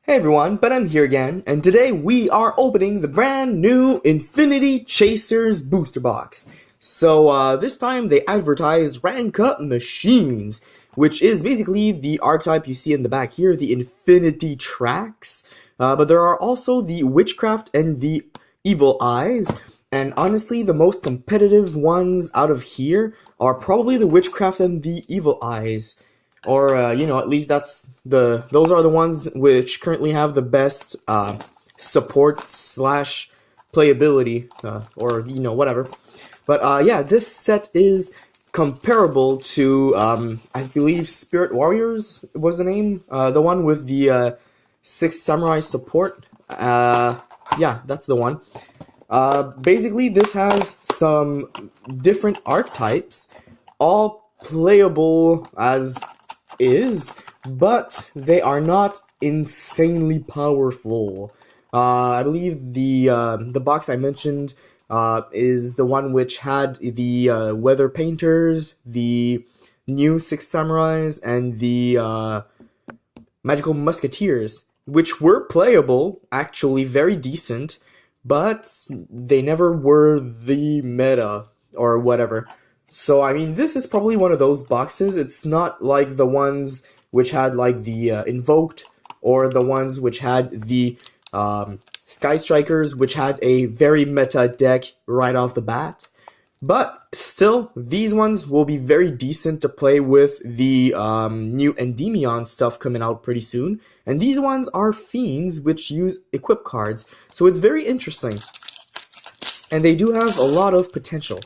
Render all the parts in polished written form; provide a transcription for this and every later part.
Hey everyone, but I'm here again, and today we are opening the brand new Infinity Chasers booster box. So this time they advertise rank up machines, which is basically the archetype you see in the back here, the Infinity Tracks. But there are also the Witchcraft and the Evil Eyes, and honestly the most competitive ones out of here are probably the Witchcraft and the Evil Eyes. Or at least those are the ones which currently have the best support slash playability, or whatever. But yeah, this set is comparable to I believe Spirit Warriors was the name, the one with the 6 samurai support. Yeah, that's the one. Basically, this has some different archetypes, all playable as is, but they are not insanely powerful. I believe the box I mentioned is the one which had the Weather Painters, the new 6 Samurais, and the Magical Musketeers, which were playable, actually very decent, but they never were the meta or whatever. So, I mean, this is probably one of those boxes. It's not like the ones which had, like, the Invoked, or the ones which had the Sky Strikers, which had a very meta deck right off the bat. But, still, these ones will be very decent to play with the new Endymion stuff coming out pretty soon. And these ones are Fiends, which use Equip cards. So it's very interesting. And they do have a lot of potential.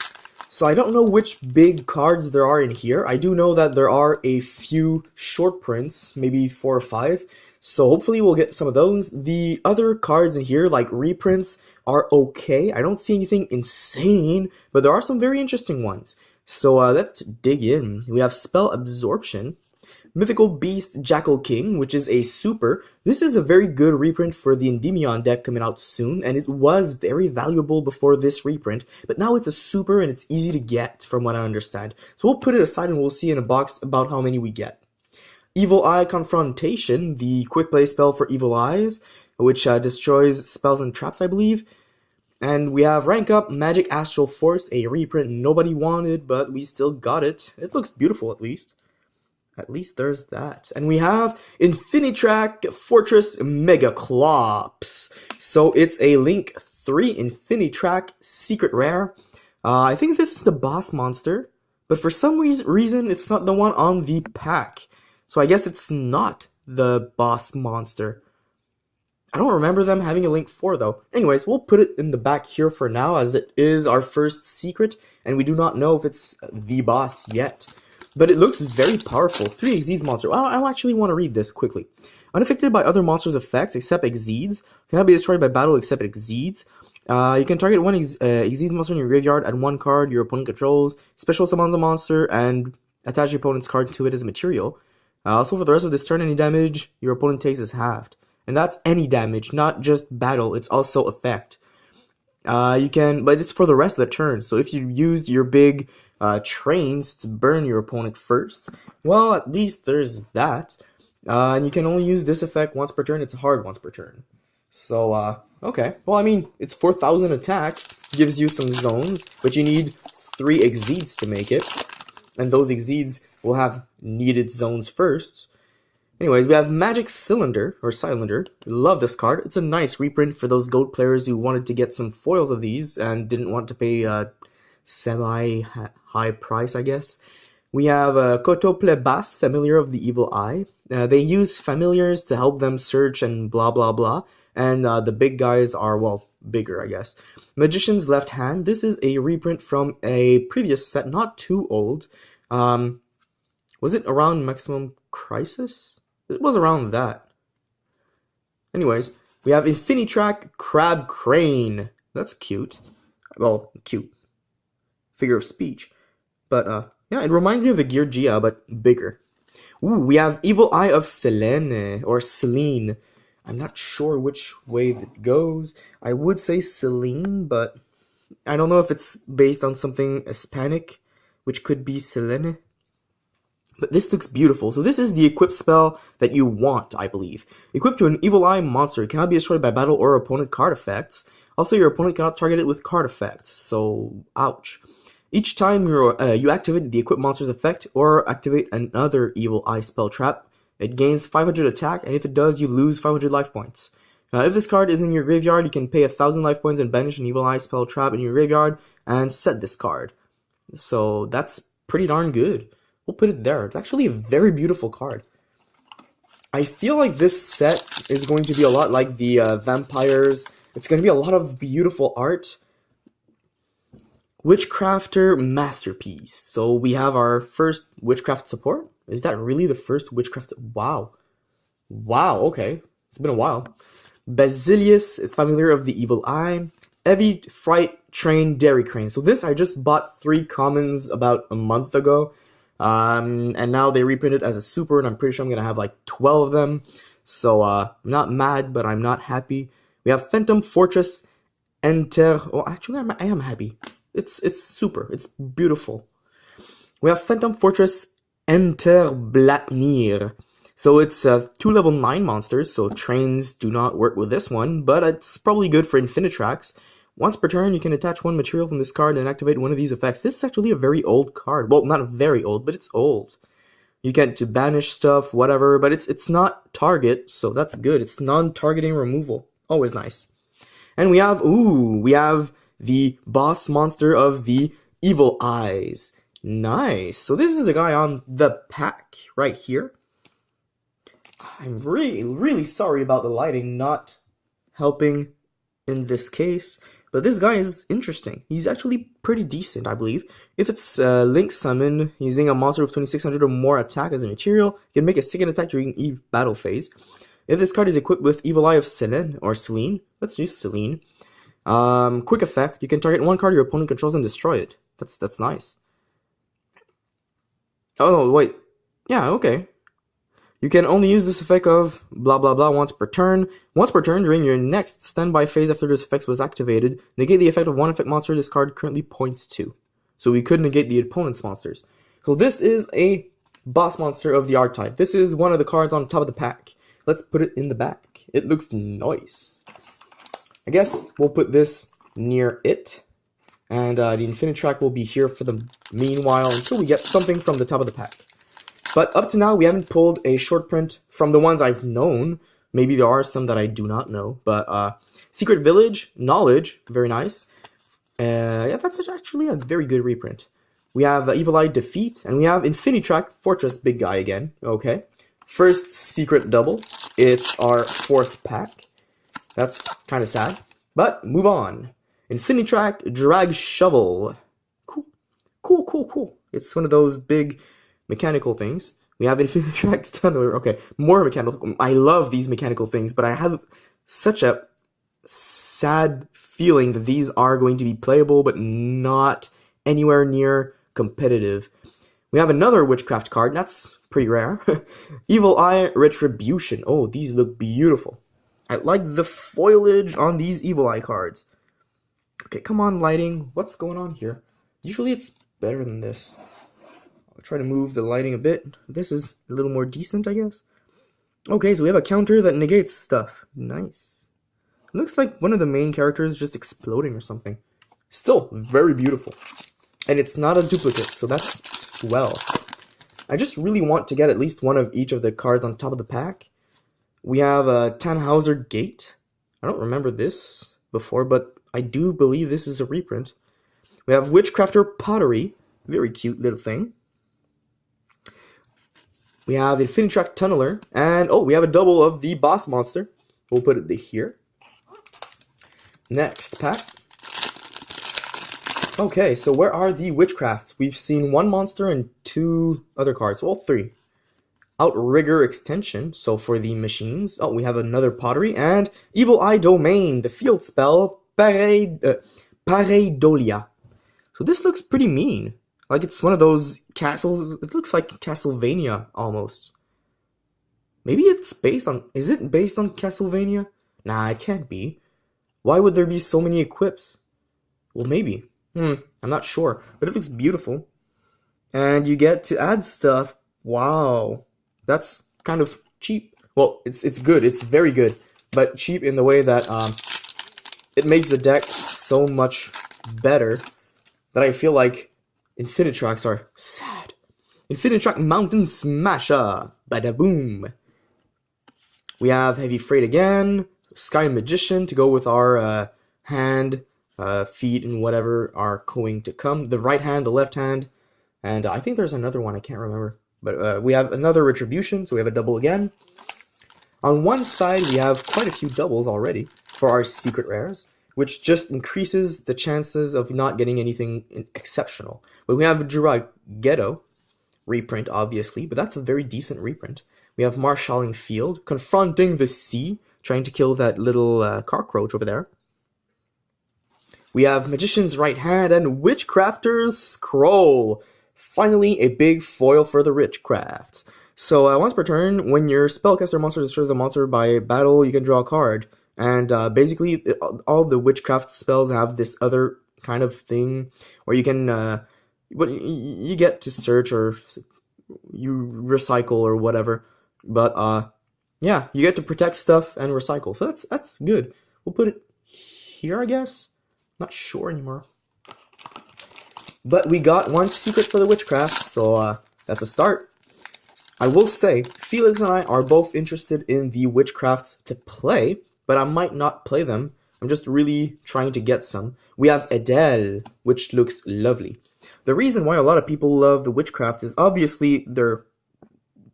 So I don't know which big cards there are in here. I do know that there are a few short prints, maybe 4 or 5. So hopefully we'll get some of those. The other cards in here, like reprints, are okay. I don't see anything insane, but there are some very interesting ones. So let's dig in. We have Spell Absorption, Mythical Beast Jackal King, which is a super. This is a very good reprint for the Endymion deck coming out soon, and it was very valuable before this reprint, but now it's a super and it's easy to get from what I understand. So we'll put it aside and we'll see in a box about how many we get. Evil Eye Confrontation, the quick play spell for Evil Eyes, which destroys spells and traps, I believe. And we have Rank Up Magic Astral Force, a reprint nobody wanted, but we still got it. It looks beautiful at least. At least there's that. And we have Infinitrack Fortress Mega Clops. So it's a Link 3 Infinitrack Secret Rare. I think this is the boss monster, but for some reason it's not the one on the pack. So I guess it's not the boss monster. I don't remember them having a Link 4 though. Anyways, we'll put it in the back here for now, as it is our first secret, and we do not know if it's the boss yet. But it looks very powerful. 3 Exceeds monster. I actually want to read this quickly. Unaffected by other monsters' effects except Exceeds. Cannot be destroyed by battle except Exceeds. You can target one Exceeds monster in your graveyard, add 1 card your opponent controls, special summon the monster, and attach your opponent's card to it as material. Also, for the rest of this turn, any damage your opponent takes is halved. And that's any damage, not just battle. It's also effect. But it's for the rest of the turn. So if you used your big trains to burn your opponent first, well, at least there's that. And you can only use this effect once per turn. It's hard once per turn. So, okay. Well, I mean, it's 4,000 attack. Gives you some zones, but you need 3 Exceeds to make it. And those Exceeds will have needed zones first. Anyways, we have Magic Cylinder, or Cylinder. Love this card. It's a nice reprint for those GOAT players who wanted to get some foils of these and didn't want to pay semi-high price, I guess. We have Kotople Bass, Familiar of the Evil Eye. They use familiars to help them search and blah blah blah. And the big guys are, well, bigger, I guess. Magician's Left Hand. This is a reprint from a previous set, not too old. Was it around Maximum Crisis? It was around that. Anyways, we have Infinitrack Crab Crane. That's cute. Well, cute. Figure of speech. But, yeah, it reminds me of the Gear Gia, but bigger. Ooh, we have Evil Eye of Selene, or Celine. I'm not sure which way it goes. I would say Celine, but I don't know if it's based on something Hispanic, which could be Selene. But this looks beautiful. So this is the equip spell that you want, I believe. Equipped to an evil eye monster. It cannot be destroyed by battle or opponent card effects. Also, your opponent cannot target it with card effects. So, ouch. Each time you activate the equipped monster's effect or activate another evil eye spell trap, it gains 500 attack, and if it does, you lose 500 life points. Now, if this card is in your graveyard, you can pay 1,000 life points and banish an evil eye spell trap in your graveyard and set this card. So that's pretty darn good. We'll put it there. It's actually a very beautiful card. I feel like this set is going to be a lot like the vampires. It's going to be a lot of beautiful art. Witchcrafter Masterpiece. So we have our first witchcraft support. Is that really the first witchcraft? Wow. Wow, okay. It's been a while. Basilius, Familiar of the Evil Eye. Heavy Fright Train Dairy Crane. So this, I just bought 3 commons about a month ago. And now they reprinted it as a super, and I'm pretty sure I'm going to have like 12 of them. So I'm not mad, but I'm not happy. We have Phantom Fortress Well, actually, I am happy. It's super. It's beautiful. We have Phantom Fortress Blatnir. So it's 2 level 9 monsters, so trains do not work with this one, but it's probably good for Infinitrax. Once per turn, you can attach 1 material from this card and activate one of these effects. This is actually a very old card. Well, not very old, but it's old. You get to banish stuff, whatever, but it's not target, so that's good. It's non-targeting removal. Always nice. And we have the boss monster of the Evil Eyes. Nice. So this is the guy on the pack right here. I'm really sorry about the lighting not helping in this case, but this guy is interesting. He's actually pretty decent, I believe. If it's Link Summon using a monster with 2600 or more attack as a material, you can make a second attack during Eve battle phase. If this card is equipped with Evil Eye of Selene or Selene, let's use Selene. Quick effect, you can target 1 card your opponent controls and destroy it. That's nice. Oh, wait. Yeah, okay. You can only use this effect of blah blah blah once per turn. Once per turn during your next standby phase after this effect was activated, negate the effect of 1 effect monster this card currently points to. So we could negate the opponent's monsters. So this is a boss monster of the archetype. This is one of the cards on top of the pack. Let's put it in the back. It looks nice. I guess we'll put this near it. And the Infinitrack will be here for the meanwhile until we get something from the top of the pack. But up to now, we haven't pulled a short print from the ones I've known. Maybe there are some that I do not know. But Secret Village, Knowledge, very nice. Yeah, that's actually a very good reprint. We have Evil Eye Defeat, and we have Infinitrack Fortress Big Guy again. Okay. First secret double. It's our 4th pack. That's kind of sad. But move on. Infinitrack Drag Shovel. Cool. It's one of those big mechanical things. We have Infinitrack Tunneler. Okay, more mechanical. I love these mechanical things, but I have such a sad feeling that these are going to be playable, but not anywhere near competitive. We have another Witchcraft card, and that's pretty rare. Evil Eye Retribution. Oh, these look beautiful. I like the foliage on these Evil Eye cards. Okay, come on, lighting. What's going on here? Usually it's better than this. I'll try to move the lighting a bit. This is a little more decent, I guess. Okay, so we have a counter that negates stuff. Nice. Looks like one of the main characters just exploding or something. Still very beautiful. And it's not a duplicate, so that's swell. I just really want to get at least one of each of the cards on top of the pack. We have a Tannhauser Gate. I don't remember this before, but I do believe this is a reprint. We have Witchcrafter Pottery. Very cute little thing. We have Infinitrack Tunneler. And, oh, we have a double of the boss monster. We'll put it here. Next pack. Okay, so where are the Witchcrafts? We've seen 1 monster and 2 other cards. Well, 3. Outrigger Extension, so for the machines. Oh, we have another Pottery. And Evil Eye Domain, the field spell, Pareidolia. So this looks pretty mean. Like it's one of those castles. It looks like Castlevania almost. Maybe it's based on... Is it based on Castlevania? Nah, it can't be. Why would there be so many equips? Well, maybe. I'm not sure. But it looks beautiful. And you get to add stuff Wow. That's kind of cheap. Well, it's good. It's very good, but cheap in the way that it makes the deck so much better that I feel like Infinitracks are sad. Infinitrack Mountain Smasher. Bada boom. We have Heavy Freight again. Sky Magician to go with our hand, feet, and whatever are going to come. The right hand, the left hand, and I think there's another one, I can't remember. But we have another Retribution, so we have a double again. On one side, we have quite a few doubles already for our secret rares, which just increases the chances of not getting anything exceptional. But we have Ghetto reprint, obviously, but that's a very decent reprint. We have Marshalling Field, Confronting the Sea, trying to kill that little cockroach over there. We have Magician's Right Hand and Witchcrafter's Scroll. Finally, a big foil for the Witchcrafts. So once per turn, when your spellcaster monster destroys a monster by battle, you can draw a card. And basically, all the Witchcraft spells have this other kind of thing where you can, you get to search or you recycle or whatever. But yeah, you get to protect stuff and recycle. So that's good. We'll put it here, I guess. Not sure anymore. But we got one secret for the Witchcraft, so that's a start. I will say, Felix and I are both interested in the Witchcrafts to play, but I might not play them. I'm just really trying to get some. We have Adele, which looks lovely. The reason why a lot of people love the Witchcraft is obviously they're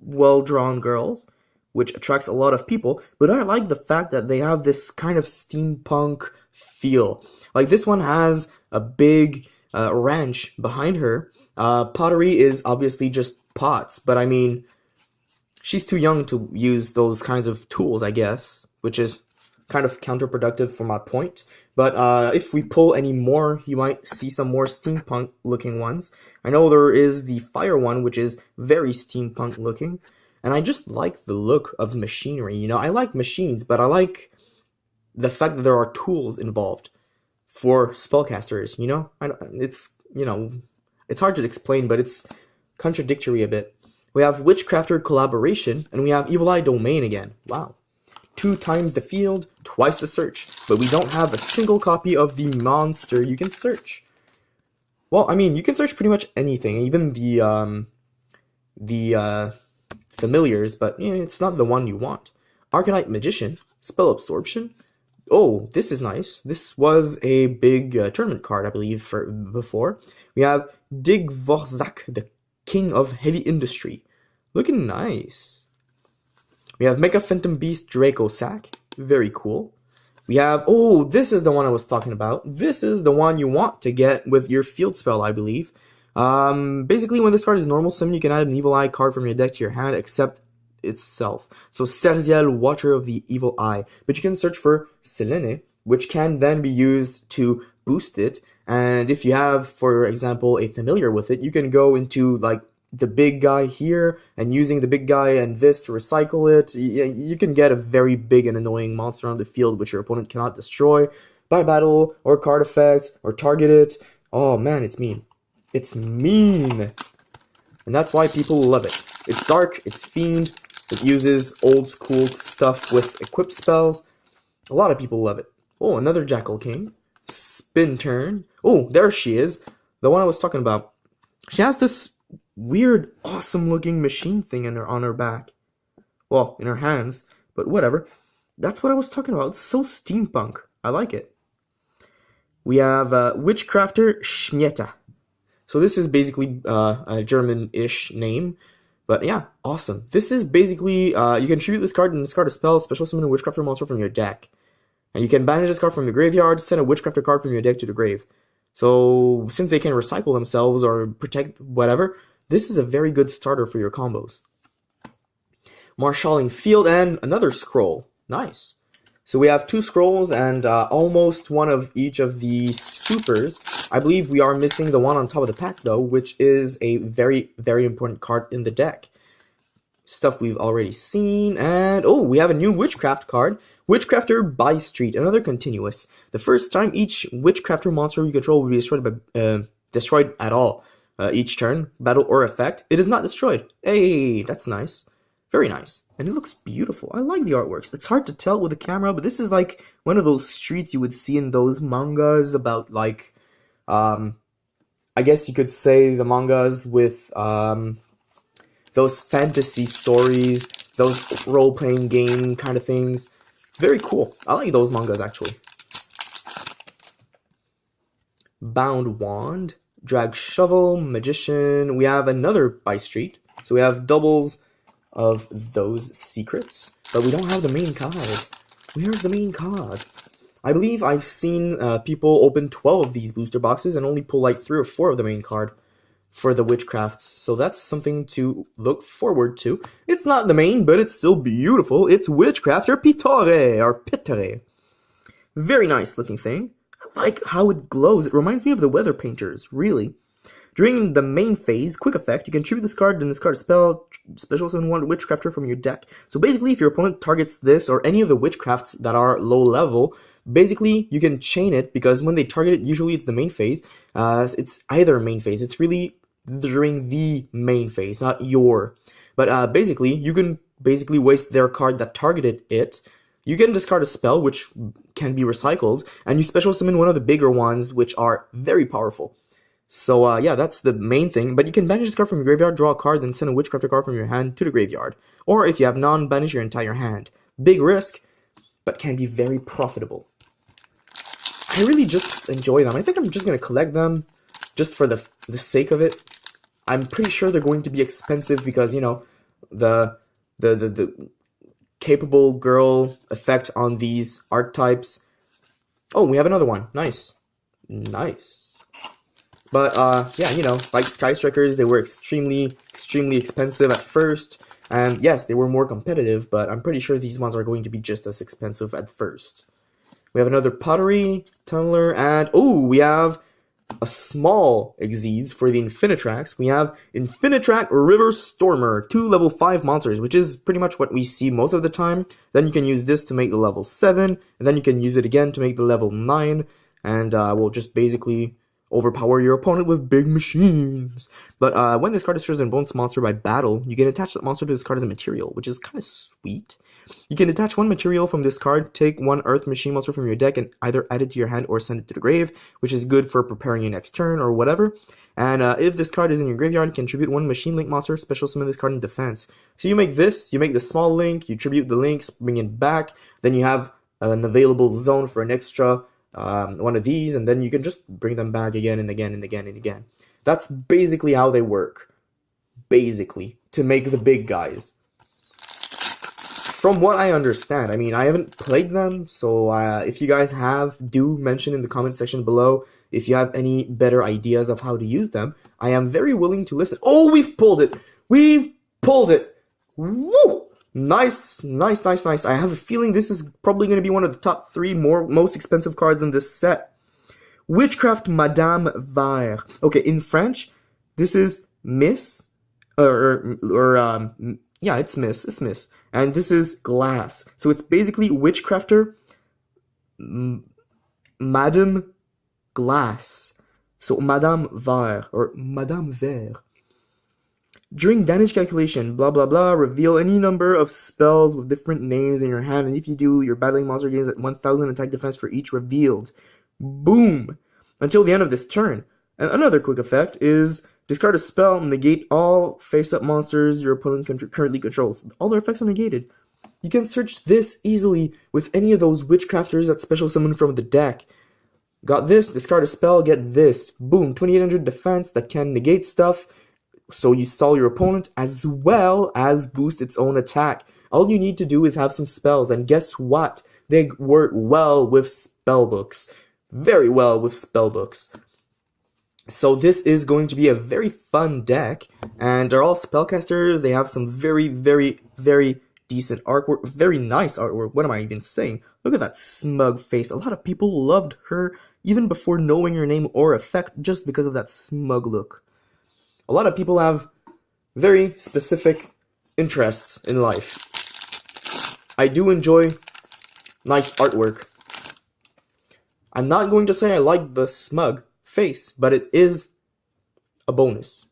well-drawn girls, which attracts a lot of people, but I like the fact that they have this kind of steampunk feel. Like this one has a big ranch behind her. Pottery is obviously just pots, but I mean, she's too young to use those kinds of tools, I guess, which is kind of counterproductive for my point. But if we pull any more, you might see some more steampunk looking ones. I know there is the fire one, which is very steampunk looking, and I just like the look of machinery. You know, I like machines, but I like the fact that there are tools involved for spellcasters, you know? It's, you know, it's hard to explain, but it's contradictory a bit. We have Witchcrafter Collaboration, and we have Evil Eye Domain again. Wow. 2 times the field, twice the search, but we don't have a single copy of the monster you can search. Well, I mean, you can search pretty much anything, even the familiars, but you know, it's not the one you want. Arcanite Magician, Spell Absorption. Oh, this is nice. This was a big tournament card, I believe, before. We have Digvorzak, the King of Heavy Industry. Looking nice. We have Mecha Phantom Beast Draco Sack. Very cool. We have, oh, this is the one I was talking about. This is the one you want to get with your field spell, I believe. Basically, when this card is normal summon, you can add an Evil Eye card from your deck to your hand, except itself. So Serzial, Watcher of the Evil Eye. But you can search for Selene, which can then be used to boost it. And if you have, for example, a familiar with it, you can go into like the big guy here and using the big guy and this to recycle it. You can get a very big and annoying monster on the field which your opponent cannot destroy by battle or card effects or target it. Oh man, it's mean. It's mean. And that's why people love it. It's dark, it's fiend, it uses old school stuff with equipped spells. A lot of people love it. Oh, another Jackal King. Spin turn. Oh, there she is. The one I was talking about. She has this weird, awesome looking machine thing on her back. Well, in her hands, but whatever. That's what I was talking about. It's so steampunk. I like it. We have Witchcrafter Schmieta. So this is basically a German-ish name. But yeah, awesome. This is basically, you can tribute this card and discard a spell, special summon a Witchcrafter monster from your deck. And you can banish this card from your graveyard, send a Witchcrafter card from your deck to the grave. So, since they can recycle themselves or protect whatever, this is a very good starter for your combos. Marshalling Field and another scroll. Nice. So we have 2 scrolls and almost one of each of the supers. I believe we are missing the one on top of the pack though, which is a very, very important card in the deck. Stuff we've already seen, and oh, we have a new Witchcraft card. Witchcrafter by Street, another continuous. The first time each Witchcrafter monster you control will be destroyed at all. each turn, battle or effect. It is not destroyed. Hey, that's nice. Very nice. And it looks beautiful. I like the artworks. It's hard to tell with the camera, but this is like one of those streets you would see in those mangas about like, I guess you could say the mangas with those fantasy stories, those role-playing game kind of things. It's very cool. I like those mangas actually. Bound Wand, Drag Shovel, Magician. We have another by street. So we have doubles of those secrets, but we don't have the main card. Where's the main card? I believe I've seen people open 12 of these booster boxes and only pull like 3 or 4 of the main card for the witchcrafts. So that's something to look forward to. It's not the main, but it's still beautiful. It's Witchcrafter Pittore, or Pittore. Very nice looking thing. I like how it glows. It reminds me of the Weather Painters, really. During the main phase, quick effect, you can tribute this card and discard a spell, special summon one Witchcrafter from your deck. So basically, if your opponent targets this or any of the Witchcrafts that are low level, basically you can chain it, because when they target it, usually it's the main phase. It's either main phase. It's really during the main phase, not your. But basically, you can basically waste their card that targeted it. You can discard a spell, which can be recycled, and you special summon one of the bigger ones, which are very powerful. So, yeah, that's the main thing. But you can banish this card from your graveyard, draw a card, then send a Witchcrafter card from your hand to the graveyard. Or if you have none, banish your entire hand. Big risk, but can be very profitable. I really just enjoy them. I think I'm just going to collect them just for the sake of it. I'm pretty sure they're going to be expensive because, you know, the capable girl effect on these archetypes. Oh, we have another one. Nice. Nice. But, yeah, you know, like Sky Strikers, they were extremely expensive at first. And yes, they were more competitive, but I'm pretty sure these ones are going to be just as expensive at first. We have another Pottery, Tunneler, and, oh, we have a small Exceeds for the Infinitrax. We have Infinitrack River Stormer, 2 level 5 monsters, which is pretty much what we see most of the time. Then you can use this to make the level 7, and then you can use it again to make the level 9, and we'll just basically overpower your opponent with big machines. But when this card destroys an opponent's monster by battle, you can attach that monster to this card as a material, which is kind of sweet. You can attach one material from this card, take one Earth Machine monster from your deck, and either add it to your hand or send it to the grave, which is good for preparing your next turn or whatever. And if this card is in your graveyard, you can tribute one Machine Link monster, special summon this card in defense. So you make this, you make the small link, you tribute the links, bring it back, then you have an available zone for an extra one of these, and then you can just bring them back again and again and again and again. That's basically how they work. Basically, to make the big guys. From what I understand, I mean, I haven't played them, so if you guys have, do mention in the comment section below if you have any better ideas of how to use them. I am very willing to listen. Oh, we've pulled it! We've pulled it! Woo! Nice, nice, nice, nice. I have a feeling this is probably going to be one of the top 3 most expensive cards in this set. Witchcraft Madame Vert. Okay, in French, this is Miss, yeah, it's Miss. And this is Glass. So it's basically Witchcrafter Madame Glass. So Madame Vert, or Madame Vert. During damage calculation, blah blah blah, reveal any number of spells with different names in your hand, and if you do, your battling monster gains at 1000 attack defense for each revealed. Boom! Until the end of this turn. And another quick effect is discard a spell and negate all face-up monsters your opponent currently controls. All their effects are negated. You can search this easily with any of those Witchcrafters that special summon from the deck. Got this, discard a spell, get this. Boom, 2800 defense that can negate stuff, so you stall your opponent as well as boost its own attack. All you need to do is have some spells, and guess what? They work well with spellbooks. Very well with spellbooks. So this is going to be a very fun deck, and they're all spellcasters. They have some very, very, very decent artwork, very nice artwork. What am I even saying? Look at that smug face. A lot of people loved her even before knowing her name or effect, just because of that smug look. A lot of people have very specific interests in life. I do enjoy nice artwork. I'm not going to say I like the smug face, but it is a bonus.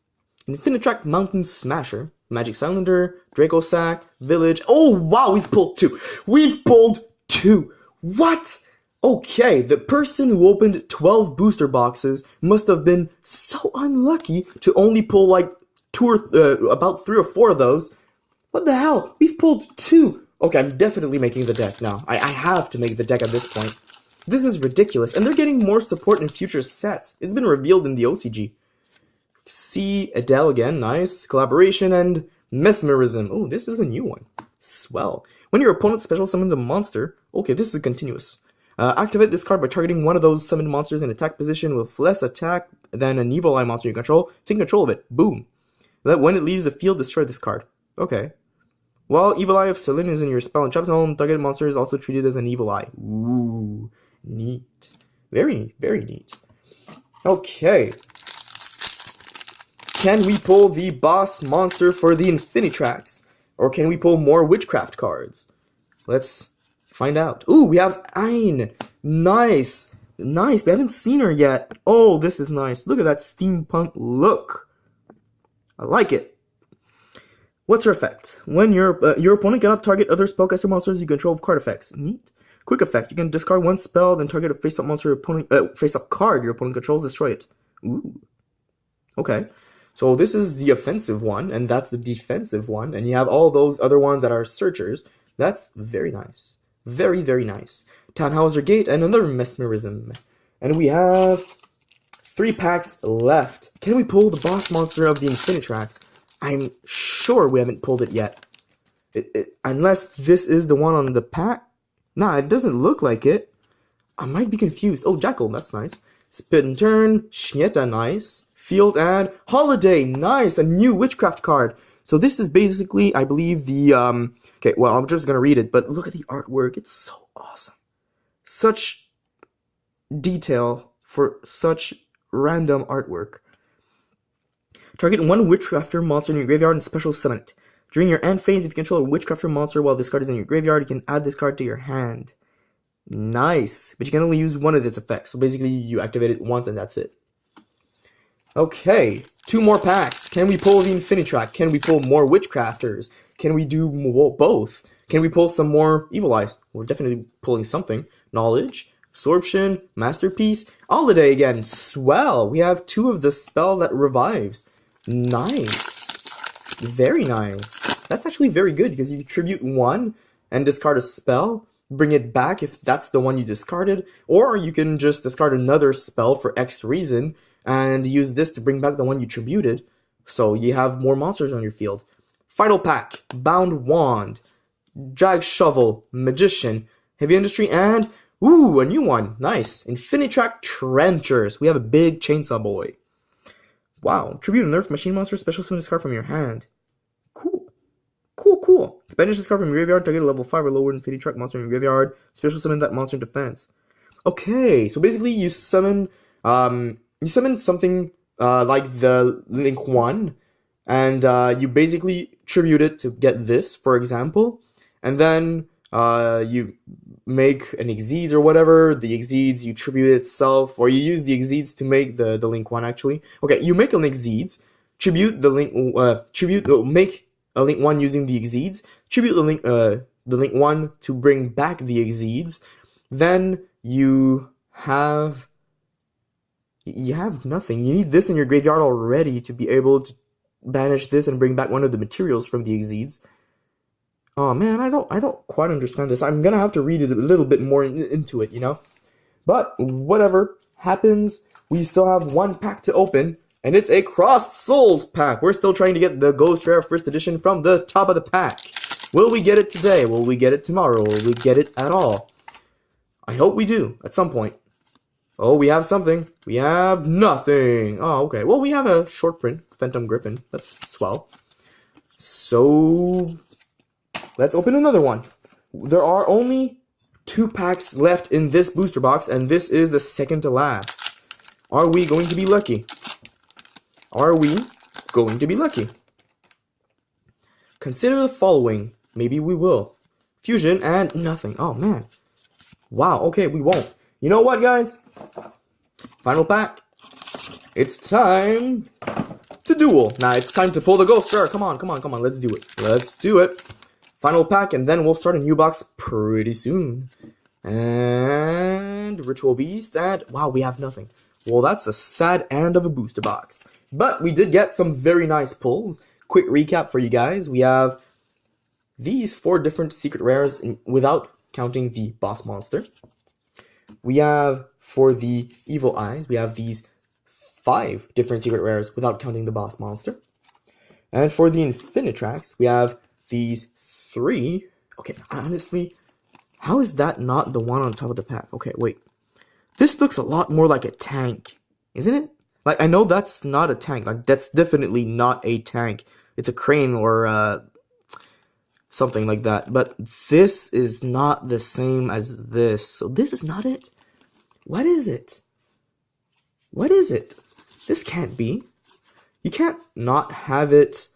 Infinitrack Mountain Smasher, Magic Cylinder, Draco Sack, Village. Oh, wow, we've pulled 2. We've pulled 2. What? Okay, the person who opened 12 booster boxes must have been so unlucky to only pull like about 3 or 4 of those. What the hell? We've pulled 2. Okay, I'm definitely making the deck now. I have to make the deck at this point. This is ridiculous, and they're getting more support in future sets. It's been revealed in the OCG. See Adele again, nice. Collaboration and Mesmerism. Oh, this is a new one. Swell. When your opponent special summons a monster, okay, this is continuous. Activate this card by targeting one of those summoned monsters in attack position with less attack than an evil eye monster you control. Take control of it. Boom. When it leaves the field, destroy this card. Okay. While Evil Eye of Selene is in your spell and trap zone, targeted monster is also treated as an evil eye. Ooh, neat. Very, very neat. Okay. Can we pull the boss monster for the Infinitracks? Or can we pull more witchcraft cards? Let's find out. Ooh, we have Ayn. Nice. Nice. We haven't seen her yet. Oh, this is nice. Look at that steampunk look. I like it. What's her effect? When your opponent cannot target other spellcaster monsters you control with card effects. Neat. Quick effect. You can discard one spell, then target a face-up monster face-up card your opponent controls, destroy it. Ooh. Okay. So this is the offensive one, and that's the defensive one, and you have all those other ones that are searchers. That's very nice. Very, very nice. Tannhauser Gate and another Mesmerism. And we have 3 packs left. Can we pull the boss monster of the Infinitracks? I'm sure we haven't pulled it yet. Unless this is the one on the pack. Nah, it doesn't look like it. I might be confused. Oh, Jackal, that's nice. Spit and Turn, Schnieta, nice. Field and Holiday, nice. A new witchcraft card. So this is basically, I believe, the, okay, well, I'm just gonna read it, but look at the artwork. It's so awesome. Such detail for such random artwork. Target one witchcrafter monster in your graveyard and special summon it. During your end phase, if you control a witchcrafter monster while this card is in your graveyard, you can add this card to your hand. Nice. But you can only use one of its effects. So basically, you activate it once and that's it. Okay, 2 more packs. Can we pull the Infinitrack? Can we pull more witchcrafters? Can we do both? Can we pull some more Evil Eyes? We're definitely pulling something. Knowledge, Absorption, Masterpiece, Holiday again. Swell. We have 2 of the spell that revives. Nice. Very nice. That's actually very good because you tribute 1 and discard a spell, bring it back if that's the one you discarded, or you can just discard another spell for X reason and use this to bring back the one you tributed, so you have more monsters on your field. Final pack, Bound Wand, Jag Shovel, Magician, Heavy Industry, and, ooh, a new one. Nice. Infinitrack Trenchers. We have a big chainsaw boy. Wow. Tribute a nerf machine monster, special summon this card from your hand. Cool. Cool, cool. Banish this card from your graveyard, target a level 5 or lower Infinitrack monster in your graveyard, special summon that monster in defense. Okay, so basically you summon something like the Link 1, and you basically tribute it to get this, for example, and then you make an Exceeds or whatever. The Exceeds, you tribute itself, or you use the Exceeds to make the Link 1 actually. Okay, you make an Exceeds, tribute the Link, make a Link 1 using the Exceeds, tribute the Link 1 to bring back the Exceeds, then you have nothing. You need this in your graveyard already to be able to banish this and bring back one of the materials from the Exceeds. Oh man, I don't quite understand this. I'm gonna have to read it a little bit more into it, you know? But whatever happens, we still have 1 pack to open, and it's a Crossed Souls pack. We're still trying to get the Ghost Rare First Edition from the top of the pack. Will we get it today? Will we get it tomorrow? Will we get it at all? I hope we do, at some point. Oh, we have something. We have nothing. Oh, okay. Well, we have a short print, Phantom Griffin. That's swell. So let's open another one. There are only 2 packs left in this booster box, and this is the second to last. Are we going to be lucky? Are we going to be lucky? Consider the following. Maybe we will. Fusion and nothing. Oh, man. Wow, okay, we won't. You know what, guys? Final pack. It's time to duel. Now it's time to pull the ghost star. Come on, come on, come on. Let's do it. Let's do it. Final pack, and then we'll start a new box pretty soon. And Ritual Beast, and wow, we have nothing. Well, that's a sad end of a booster box. But we did get some very nice pulls. Quick recap for you guys. We have these 4 different secret rares without counting the boss monster. We have, for the Evil Eyes, we have these 5 different secret rares without counting the boss monster. And for the Infinitrax, we have these 3. Okay, honestly, how is that not the one on top of the pack? Okay, wait. This looks a lot more like a tank, isn't it? Like, I know that's not a tank. Like, that's definitely not a tank. It's a crane or something like that. But this is not the same as this. So this is not it. What is it? What is it? This can't be. You can't not have it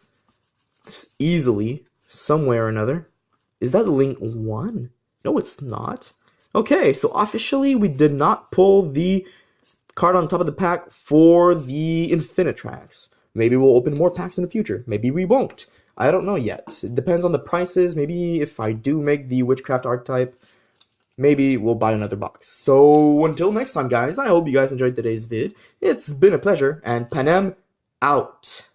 easily somewhere or another. Is that link 1? No, it's not. Okay, so officially we did not pull the card on top of the pack for the Infinitrax. Maybe we'll open more packs in the future. Maybe we won't. I don't know yet. It depends on the prices. Maybe if I do make the Witchcraft archetype, maybe we'll buy another box. So until next time, guys, I hope you guys enjoyed today's vid. It's been a pleasure, and Panem out.